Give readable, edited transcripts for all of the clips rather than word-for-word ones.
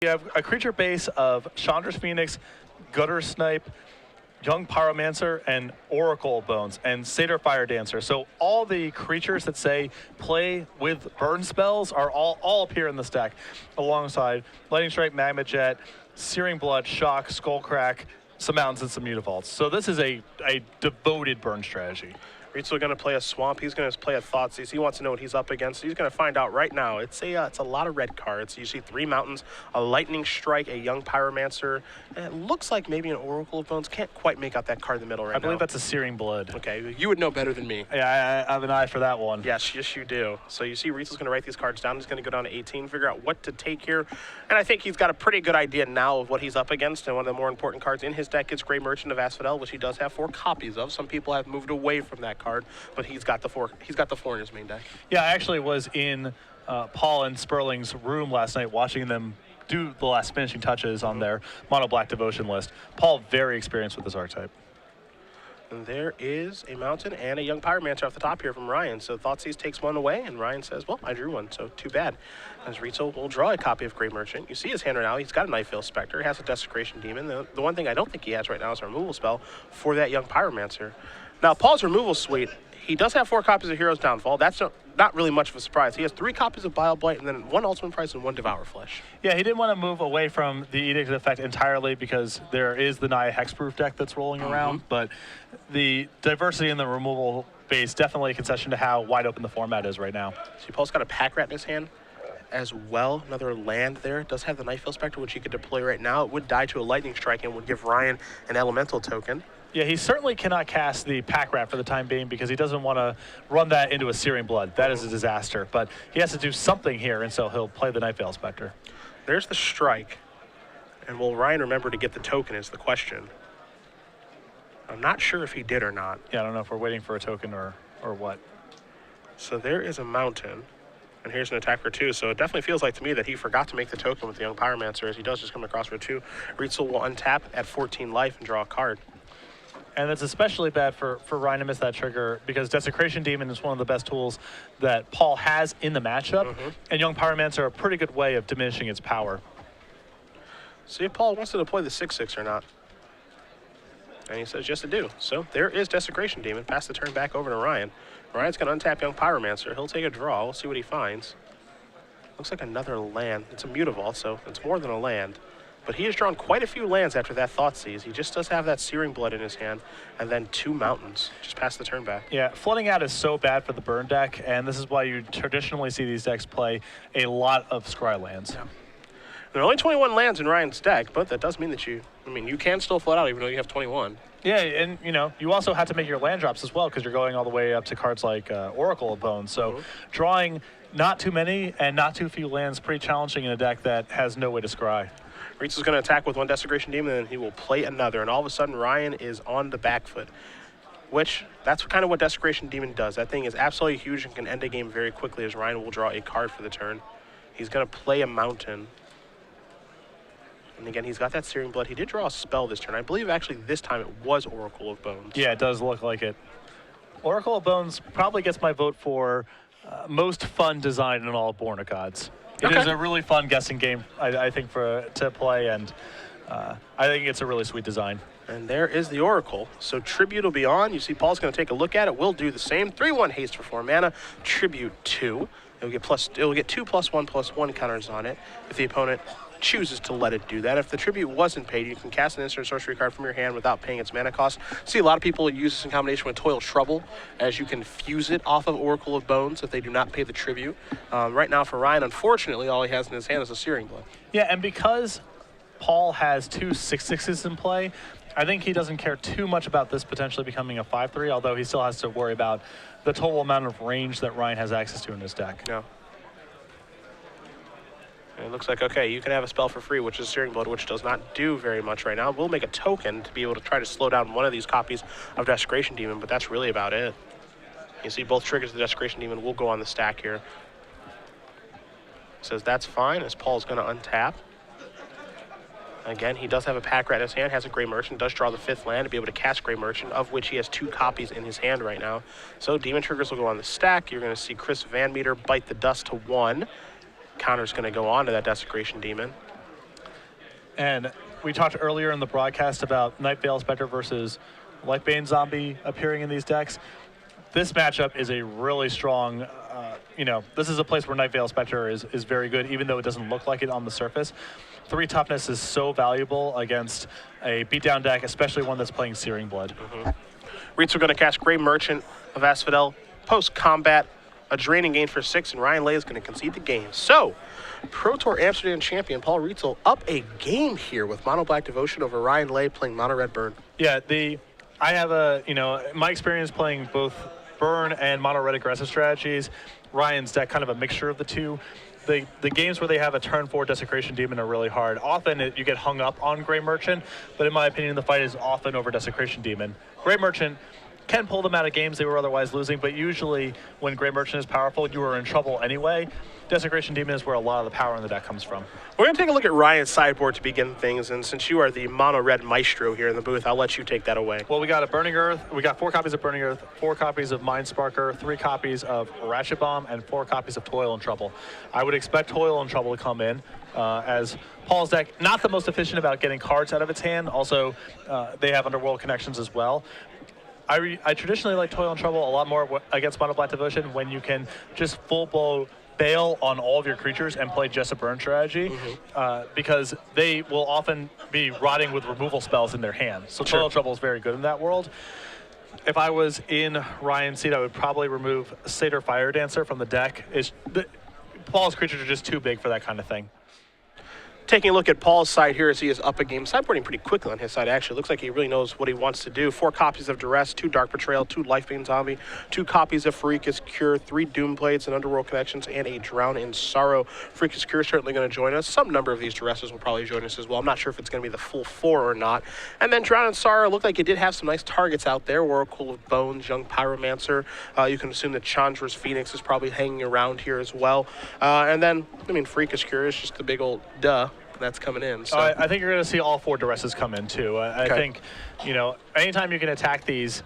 You have a creature base of Chandra's Phoenix, Gutter Snipe, Young Pyromancer, and Oracle Bones, and Satyr Fire Dancer. So all the creatures that say play with burn spells are all up here in the stack, alongside Lightning Strike, Magma Jet, Searing Blood, Shock, Skullcrack, some mountains, and some Mutavaults. So this is a devoted burn strategy. Rietzl going to play a Swamp. He's going to play a Thoughtseize. He wants to know what he's up against. He's going to find out right now. It's a lot of red cards. You see 3 Mountains, a Lightning Strike, a Young Pyromancer, and it looks like maybe an Oracle of Bones. Can't quite make out that card in the middle right now. I believe that's a Searing Blood. Okay, you would know better than me. Yeah, I have an eye for that one. Yes, you do. So you see Rietzl's going to write these cards down. He's going to go down to 18, figure out what to take here. And I think he's got a pretty good idea now of what he's up against. And one of the more important cards in his deck is Grey Merchant of Asphodel, which he does have 4 copies of. Some people have moved away from that card, but he's got the 4 in his main deck. Yeah, I actually was in Paul and Sperling's room last night watching them do the last finishing touches on their Mono Black Devotion list. Paul, very experienced with this archetype. And there is a Mountain and a Young Pyromancer off the top here from Ryan. So Thoughtseize takes 1 away, and Ryan says, well, I drew 1, so too bad. As Rietzl will draw a copy of Grey Merchant. You see his hand right now. He's got a Nightveil Spectre. He has a Desecration Demon. The one thing I don't think he has right now is a removal spell for that Young Pyromancer. Now, Paul's removal suite, he does have 4 copies of Hero's Downfall. That's not really much of a surprise. He has 3 copies of Bile Blight and then 1 Ultimate Price and 1 Devour Flesh. Yeah, he didn't want to move away from the Edict of Effect entirely because there is the Naya Hexproof deck that's rolling around, but the diversity in the removal base definitely a concession to how wide open the format is right now. See, Paul's got a Pack Rat in his hand as well. Another land there. It does have the Nightveil Spectre, which he could deploy right now. It would die to a Lightning Strike and would give Ryan an Elemental token. Yeah, he certainly cannot cast the Pack Rat for the time being because he doesn't want to run that into a Searing Blood. That is a disaster, but he has to do something here, and so he'll play the Nightveil Spectre. There's the strike, and will Ryan remember to get the token is the question. I'm not sure if he did or not. Yeah, I don't know if we're waiting for a token or what. So there is a Mountain, and here's an attack for 2, so it definitely feels like to me that he forgot to make the token with the Young Pyromancer, as he does just come across for 2. Rietzl will untap at 14 life and draw a card. And it's especially bad for Ryan to miss that trigger because Desecration Demon is one of the best tools that Paul has in the matchup, and Young Pyromancer are a pretty good way of diminishing its power. See if Paul wants to deploy the 6/6 or not. And he says yes, to do. So there is Desecration Demon. Pass the turn back over to Ryan. Ryan's going to untap Young Pyromancer. He'll take a draw. We'll see what he finds. Looks like another land. It's a Mutavault, so it's more than a land. But he has drawn quite a few lands after that Thoughtseize. He just does have that Searing Blood in his hand, and then 2 Mountains. Just pass the turn back. Yeah, flooding out is so bad for the burn deck, and this is why you traditionally see these decks play a lot of Scry lands. Yeah. There are only 21 lands in Ryan's deck, but that does mean that you can still flood out even though you have 21. Yeah, and you also have to make your land drops as well because you're going all the way up to cards like Oracle of Bones. So drawing not too many and not too few lands pretty challenging in a deck that has no way to scry. Rietzl's going to attack with 1 Desecration Demon, and he will play another. And all of a sudden, Ryan is on the back foot, which that's kind of what Desecration Demon does. That thing is absolutely huge and can end a game very quickly as Ryan will draw a card for the turn. He's going to play a Mountain. And again, he's got that Searing Blood. He did draw a spell this turn. I believe actually this time it was Oracle of Bones. Yeah, it does look like it. Oracle of Bones probably gets my vote for most fun design in all of Born of Gods. It is a really fun guessing game, I think, to play, and I think it's a really sweet design. And there is the Oracle. So Tribute will be on. You see Paul's going to take a look at it. We'll do the same. 3/1 haste for 4 mana. Tribute 2. It'll get 2+1/+1 counters on it if the opponent chooses to let it do that. If the tribute wasn't paid, you can cast an instant sorcery card from your hand without paying its mana cost. See, a lot of people use this in combination with Toil Trouble, as you can fuse it off of Oracle of Bones if they do not pay the tribute. Right now for Ryan, unfortunately, all he has in his hand is a Searing Blood. Yeah, and because Paul has 2 6/6s in play, I think he doesn't care too much about this potentially becoming a 5/3, although he still has to worry about the total amount of range that Ryan has access to in his deck. Yeah. And it looks like, okay, you can have a spell for free, which is Searing Blood, which does not do very much right now. We'll make a token to be able to try to slow down one of these copies of Desecration Demon, but that's really about it. You see both triggers of the Desecration Demon will go on the stack here. Says that's fine, as Paul's going to untap. Again, he does have a Pack Rat in his hand, has a Grey Merchant, does draw the 5th land to be able to cast Grey Merchant, of which he has 2 copies in his hand right now. So Demon triggers will go on the stack. You're going to see Chris Van Meter bite the dust to 1. Counter's going to go on to that Desecration Demon. And we talked earlier in the broadcast about Night Veil Spectre versus Lifebane Zombie appearing in these decks. This matchup is a really strong, this is a place where Night Veil Spectre is very good, even though it doesn't look like it on the surface. 3 toughness is so valuable against a beatdown deck, especially one that's playing Searing Blood. Rietzl going to cast Grey Merchant of Asphodel. Post-combat, a draining gain for 6, and Ryan Lay is going to concede the game. So, Pro Tour Amsterdam champion Paul Rietzl up a game here with Mono Black Devotion over Ryan Lay playing Mono Red Burn. Yeah, I have my experience playing both Burn and Mono Red aggressive strategies. Ryan's deck kind of a mixture of the two. The games where they have a turn 4 Desecration Demon are really hard. Often you get hung up on Grey Merchant, but in my opinion, the fight is often over Desecration Demon. Grey Merchant can pull them out of games they were otherwise losing, but usually when Grey Merchant is powerful, you are in trouble anyway. Desecration Demon is where a lot of the power in the deck comes from. We're going to take a look at Ryan's sideboard to begin things, and since you are the Mono Red Maestro here in the booth, I'll let you take that away. Well, we got a Burning Earth. We got 4 copies of Burning Earth, 4 copies of Mind Sparker, 3 copies of Ratchet Bomb, and 4 copies of Toil and Trouble. I would expect Toil and Trouble to come in as Paul's deck, not the most efficient about getting cards out of its hand. Also, they have Underworld connections as well. I traditionally like Toil and Trouble a lot more against Mono Black Devotion when you can just full blow bail on all of your creatures and play just a burn strategy, because they will often be rotting with removal spells in their hands. So Toil and Trouble is very good in that world. If I was in Ryan's seat, I would probably remove Satyr Fire Dancer from the deck. Paul's creatures are just too big for that kind of thing. Taking a look at Paul's side here as he is up a game, sideboarding pretty quickly on his side, actually. Looks like he really knows what he wants to do. 4 copies of Duress, 2 Dark Betrayal, 2 Lifebane Zombie, 2 copies of Farika's Cure, 3 Doom Blades and Underworld Connections, and a Drown in Sorrow. Farika's Cure is certainly going to join us. Some number of these Duresses will probably join us as well. I'm not sure if it's going to be the full 4 or not. And then Drown in Sorrow looked like it did have some nice targets out there. Oracle of Bones, Young Pyromancer. You can assume that Chandra's Phoenix is probably hanging around here as well. And then, Farika's Cure is just the big old duh that's coming in. So. I think you're going to see all 4 Duresses come in too. I think, anytime you can attack these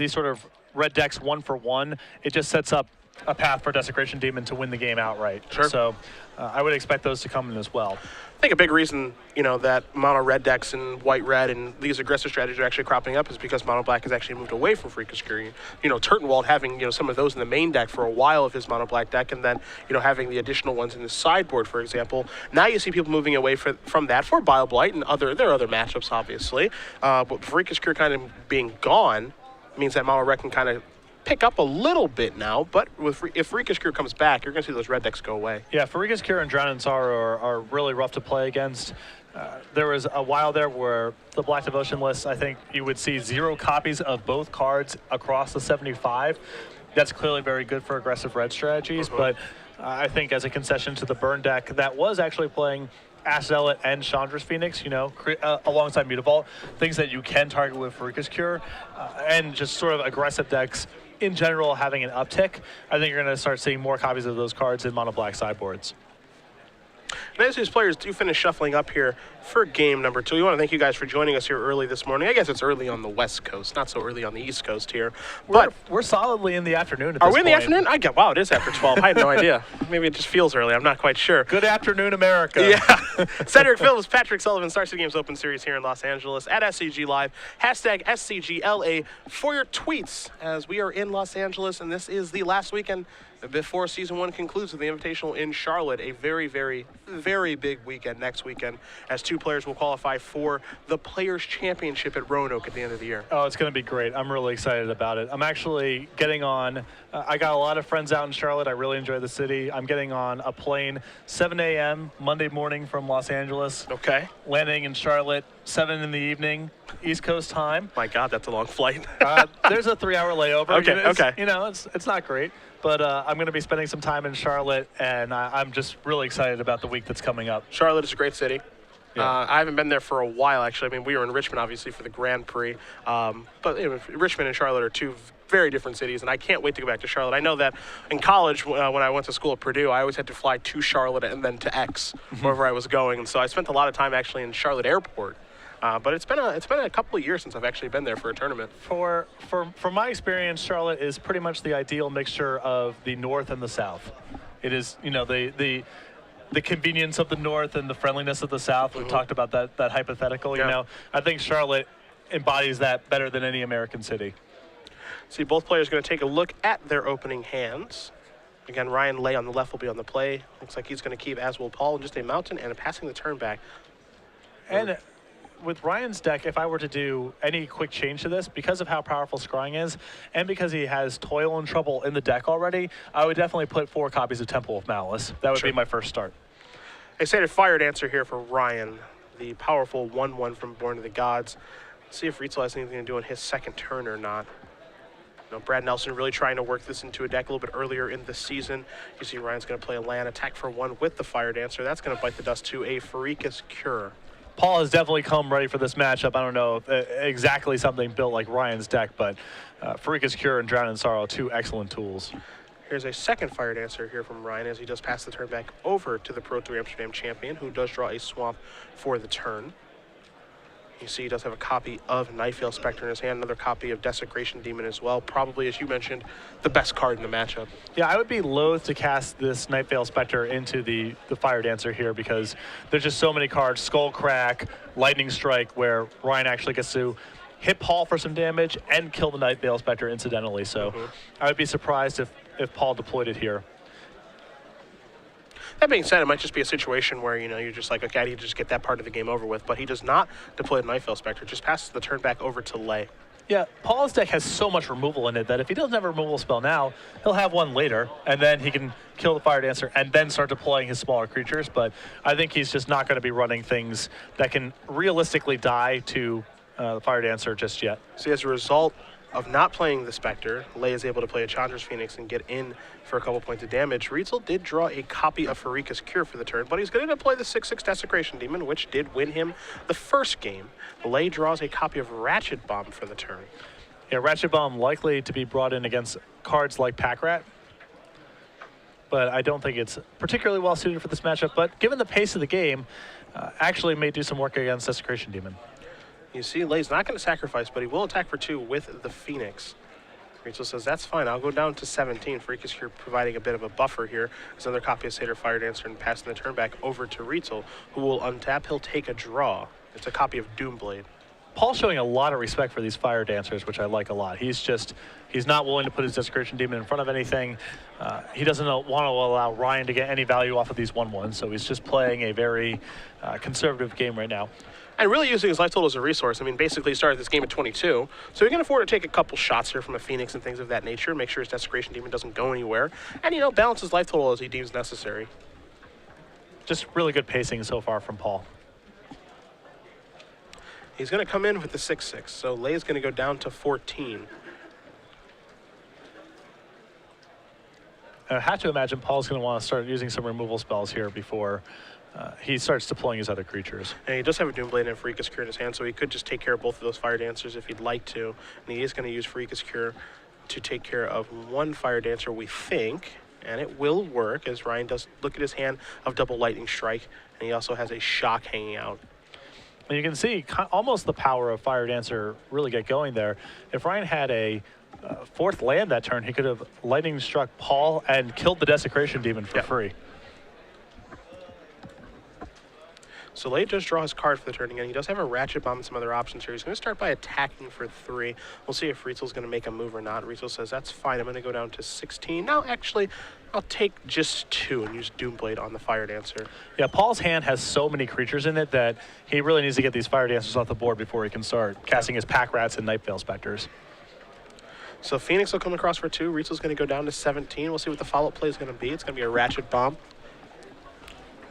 sort of red decks 1 for 1, it just sets up a path for Desecration Demon to win the game outright. Sure. So I would expect those to come in as well. I think a big reason, that mono red decks and white red and these aggressive strategies are actually cropping up is because mono black has actually moved away from Farika's Cure. Turtenwald having, some of those in the main deck for a while of his mono black deck, and then, having the additional ones in the sideboard, for example. Now you see people moving away from that for Bile Blight and there are other matchups, obviously. But Farika's Cure kind of being gone means that mono red can kind of pick up a little bit now, but if Farika's Cure comes back, you're going to see those red decks go away. Yeah, Farika's Cure and Drown in Sorrow are really rough to play against. There was a while there where the Black Devotion list, I think you would see 0 copies of both cards across the 75. That's clearly very good for aggressive red strategies, but I think as a concession to the burn deck that was actually playing Ash Zealot and Chandra's Phoenix, alongside Mutavault, things that you can target with Farika's Cure, and just sort of aggressive decks in general having an uptick. I think you're going to start seeing more copies of those cards in mono black sideboards. And as these players do finish shuffling up here for game number 2, we want to thank you guys for joining us here early this morning. I guess it's early on the West Coast, not so early on the East Coast here. But we're solidly in the afternoon at this point. Are we in the afternoon? Wow, it is after 12. I had no idea. Maybe it just feels early. I'm not quite sure. Good afternoon, America. Yeah. Cedric Phillips, Patrick Sullivan, Star City Games Open Series here in Los Angeles at SCG Live. Hashtag SCGLA for your tweets as we are in Los Angeles, and this is the last weekend before Season 1 concludes with the Invitational in Charlotte. A very, very, very big weekend next weekend as 2 players will qualify for the Players' Championship at Roanoke at the end of the year. Oh, it's going to be great. I'm really excited about it. I'm actually getting on, I got a lot of friends out in Charlotte. I really enjoy the city. I'm getting on a plane 7 a.m. Monday morning from Los Angeles. Okay. Landing in Charlotte 7 in the evening, East Coast time. My God, that's a long flight. There's a 3-hour layover. Okay. It's not great. But I'm going to be spending some time in Charlotte, and I'm just really excited about the week that's coming up. Charlotte is a great city. Yeah. I haven't been there for a while, actually. We were in Richmond, obviously, for the Grand Prix. But Richmond and Charlotte are 2 very different cities, and I can't wait to go back to Charlotte. I know that in college, when I went to school at Purdue, I always had to fly to Charlotte and then to X, wherever I was going. And so I spent a lot of time actually in Charlotte Airport. But it's been a couple of years since I've actually been there for a tournament. For my experience, Charlotte is pretty much the ideal mixture of the North and the South. It is, the convenience of the North and the friendliness of the South. We've talked about that hypothetical. Yeah. You know, I think Charlotte embodies that better than any American city. See, both players going to take a look at their opening hands. Again, Ryan Lay on the left will be on the play. Looks like he's going to keep, as will Paul, just a mountain and passing the turn back. And with Ryan's deck, if I were to do any quick change to this, because of how powerful Scrying is, and because he has Toil and Trouble in the deck already, I would definitely put 4 copies of Temple of Malice. That would be my first start. A stated Fire Dancer here for Ryan, the powerful 1/1 from Born of the Gods. Let's see if Rietzl has anything to do on his second turn or not. You know, Brad Nelson really trying to work this into a deck a little bit earlier in the season. You see Ryan's going to play a land, attack for 1 with the Fire Dancer. That's going to bite the dust to a Pharika's Cure. Paul has definitely come ready for this matchup. I don't know exactly something built like Ryan's deck, but Pharika's Cure and Drown in Sorrow, 2 excellent tools. Here's a second Fire Dancer here from Ryan as he does pass the turn back over to the Pro Tour Amsterdam champion, who does draw a Swamp for the turn. You see he does have a copy of Nightveil Spectre in his hand, another copy of Desecration Demon as well. Probably, as you mentioned, the best card in the matchup. Yeah, I would be loath to cast this Nightveil Spectre into the Fire Dancer here because there's just so many cards, Skull Crack, Lightning Strike, where Ryan actually gets to hit Paul for some damage and kill the Nightveil Spectre incidentally. So I would be surprised if Paul deployed it here. That being said, it might just be a situation where, you know, you're just like, okay, I need to just get that part of the game over with. But he does not deploy the Nightveil Spectre, just passes the turn back over to Lay. Yeah, Paul's deck has so much removal in it that if he doesn't have a removal spell now, he'll have one later, and then he can kill the Fire Dancer and then start deploying his smaller creatures. But I think he's just not going to be running things that can realistically die to the Fire Dancer just yet. See, as a result of not playing the Spectre, Lay is able to play a Chandra's Phoenix and get in for a couple points of damage. Rietzl did draw a copy of Pharika's Cure for the turn, but he's going to play the 6/6 Desecration Demon, which did win him the first game. Lay draws a copy of Ratchet Bomb for the turn. Yeah, Ratchet Bomb likely to be brought in against cards like Pack Rat, but I don't think it's particularly well suited for this matchup. But given the pace of the game, actually may do some work against Desecration Demon. You see, Lay's not going to sacrifice, but he will attack for 2 with the Phoenix. Rietzl says, that's fine. I'll go down to 17. Freak is here providing a bit of a buffer here. There's another copy of Satyr Fire Dancer and passing the turn back over to Rietzl, who will untap. He'll take a draw. It's a copy of Doomblade. Paul's showing a lot of respect for these Fire Dancers, which I like a lot. He's not willing to put his Desecration Demon in front of anything. He doesn't want to allow Ryan to get any value off of these 1/1s, so he's just playing a very conservative game right now. And really using his life total as a resource. I mean, basically he started this game at 22, so he can afford to take a couple shots here from a Phoenix and things of that nature, make sure his Desecration Demon doesn't go anywhere, and, you know, balance his life total as he deems necessary. Just really good pacing so far from Paul. He's going to come in with the 6/6, so Lay is going to go down to 14. I have to imagine Paul's going to want to start using some removal spells here before he starts deploying his other creatures. And he does have a Doomblade and Pharika's Cure in his hand, so he could just take care of both of those Fire Dancers if he'd like to. And he is going to use Pharika's Cure to take care of 1 Fire Dancer, we think. And it will work, as Ryan does look at his hand of double Lightning Strike. And he also has a Shock hanging out. And you can see almost the power of Fire Dancer really get going there. If Ryan had a 4th land that turn, he could have Lightning Struck Paul and killed the Desecration Demon for free. So Lay does draw his card for the turn again. He does have a Ratchet Bomb and some other options here. He's going to start by attacking for 3. We'll see if Rietzl's going to make a move or not. Rietzl says, that's fine. I'm going to go down to 16. Now, actually, I'll take just 2 and use Doomblade on the Fire Dancer. Yeah, Paul's hand has so many creatures in it that he really needs to get these Fire Dancers off the board before he can start casting his Pack Rats and Nightveil Specters. So Phoenix will come across for 2. Rietzl's going to go down to 17. We'll see what the follow-up play is going to be. It's going to be a Ratchet Bomb.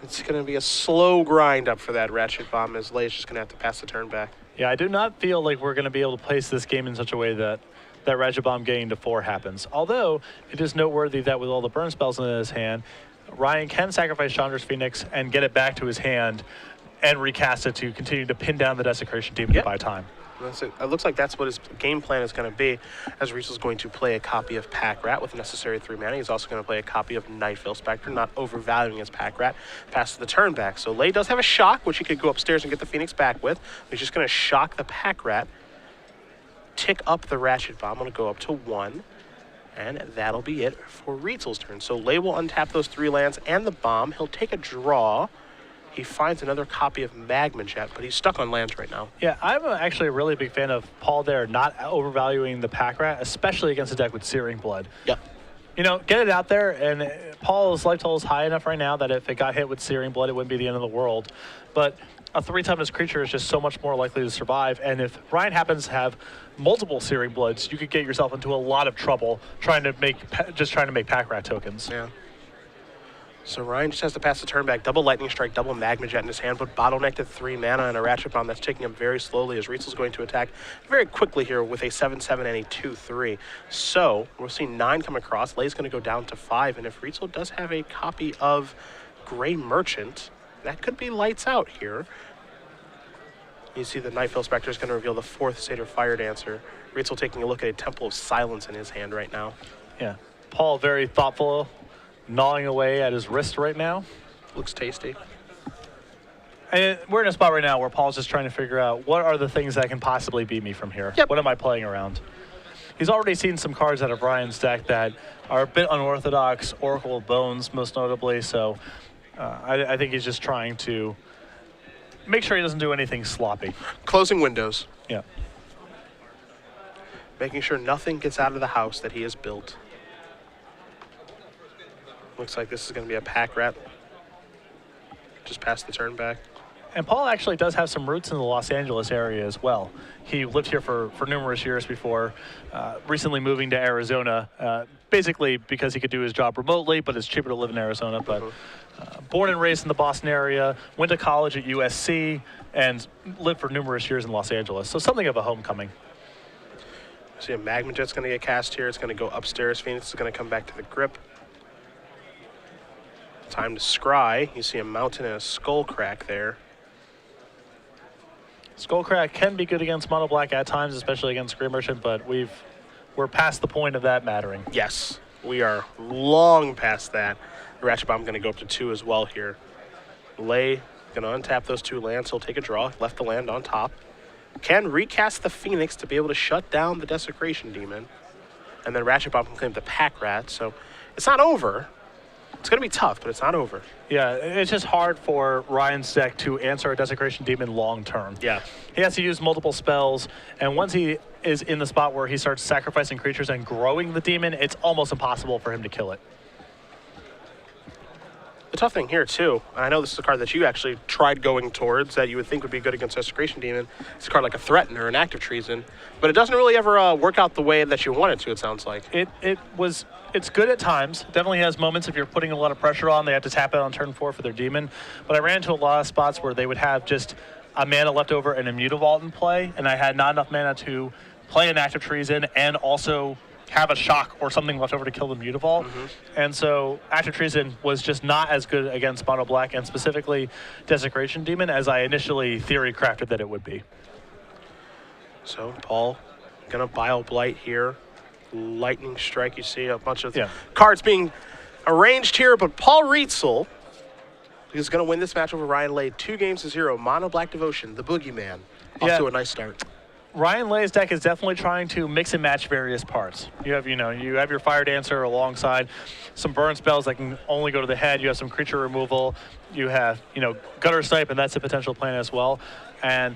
It's going to be a slow grind up for that Ratchet Bomb, as Lay's just going to have to pass the turn back. Yeah, I do not feel like we're going to be able to place this game in such a way that that Ratchet Bomb getting to 4 happens. Although, it is noteworthy that with all the burn spells in his hand, Ryan can sacrifice Chandra's Phoenix and get it back to his hand and recast it to continue to pin down the Desecration Demon by time. It looks like that's what his game plan is going to be, as Rietzl's going to play a copy of Pack Rat with the necessary 3 mana. He's also going to play a copy of Nightveil Spectre, not overvaluing his Pack Rat. Passes the turn back. So Lay does have a Shock, which he could go upstairs and get the Phoenix back with. He's just going to shock the Pack Rat, tick up the Ratchet Bomb. I'm going to go up to 1. And that'll be it for Rietzl's turn. So Lay will untap those 3 lands and the bomb. He'll take a draw. He finds another copy of Magma Jet, but he's stuck on lands right now. Yeah, I'm actually a really big fan of Paul there not overvaluing the Pack Rat, especially against a deck with Searing Blood. Yep. You know, get it out there, and Paul's life total is high enough right now that if it got hit with Searing Blood, it wouldn't be the end of the world. But a 3-toughness creature is just so much more likely to survive, and if Ryan happens to have multiple Searing Bloods, you could get yourself into a lot of trouble trying to make Pack Rat tokens. Yeah. So Ryan just has to pass the turn back, double Lightning Strike, double Magma Jet in his hand, but bottlenecked at 3 mana and a Ratchet Bomb that's taking him very slowly as Rietzl's going to attack very quickly here with a 7/7 and a 2/3. So we'll see 9 come across. Lay's going to go down to 5, and if Rietzl does have a copy of Gray Merchant, that could be lights out here. You see the Nightfall Spectre is going to reveal the 4th Satyr Fire Dancer. Rietzl taking a look at a Temple of Silence in his hand right now. Yeah, Paul very thoughtful, gnawing away at his wrist right now. Looks tasty. And we're in a spot right now where Paul's just trying to figure out what are the things that can possibly beat me from here. Yep. What am I playing around? He's already seen some cards out of Ryan's deck that are a bit unorthodox, Oracle of Bones most notably, so I think he's just trying to make sure he doesn't do anything sloppy. Closing windows. Yeah. Making sure nothing gets out of the house that he has built. Looks like this is going to be a Pack Rat. Just pass the turn back. And Paul actually does have some roots in the Los Angeles area as well. He lived here for numerous years before recently moving to Arizona, basically because he could do his job remotely, but it's cheaper to live in Arizona. But born and raised in the Boston area, went to college at USC, and lived for numerous years in Los Angeles. So something of a homecoming. See a Magma Jet's going to get cast here. It's going to go upstairs. Phoenix is going to come back to the grip. Time to scry. You see a Mountain and a Skullcrack there. Skullcrack can be good against Mono Black at times, especially against Gray Merchant, but we're past the point of that mattering. Yes, we are long past that. The Ratchet Bomb going to go up to 2 as well here. Lay going to untap those 2 lands. He'll take a draw. Left the land on top. Can recast the Phoenix to be able to shut down the Desecration Demon. And then Ratchet Bomb can claim the Pack Rat. So it's not over. It's going to be tough, but it's not over. Yeah, it's just hard for Ryan's deck to answer a Desecration Demon long term. Yeah. He has to use multiple spells, and once he is in the spot where he starts sacrificing creatures and growing the demon, it's almost impossible for him to kill it. The tough thing here, too, and I know this is a card that you actually tried going towards that you would think would be good against Desecration Demon. It's a card like a Threaten or an Active Treason, but it doesn't really ever work out the way that you want it to, it sounds like. It's good at times. Definitely has moments if you're putting a lot of pressure on, they have to tap out on turn 4 for their demon. But I ran into a lot of spots where they would have just a mana left over and a Mutavault in play, and I had not enough mana to play an Active Treason and also have a shock or something left over to kill the Mutavault. And so Active Treason was just not as good against Mono Black and specifically Desecration Demon as I initially theory crafted that it would be. So Paul gonna Bile Blight here. Lightning Strike, you see a bunch of cards being arranged here, but Paul Rietzl is going to win this match over Ryan Lay 2-0. Mono Black Devotion, the Boogeyman. Off to a nice start. Ryan Lay's deck is definitely trying to mix and match various parts. You have your Fire Dancer alongside some burn spells that can only go to the head. You have some creature removal. You have, Gutter Snipe, and that's a potential plan as well. And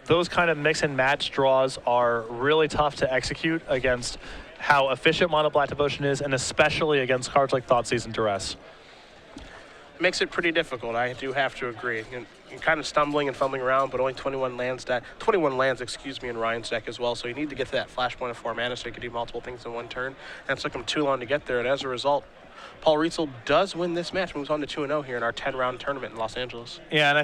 those kind of mix and match draws are really tough to execute against how efficient Mono Black Devotion is, and especially against cards like Thoughtseize and Duress. Makes it pretty difficult, I do have to agree. You're kind of stumbling and fumbling around, but only 21 lands, in Ryan's deck as well, so you need to get to that flashpoint of 4 mana so you can do multiple things in one turn. And it took him too long to get there, and as a result, Paul Rietzl does win this match, moves on to 2-0 here in our 10-round tournament in Los Angeles. Yeah, and I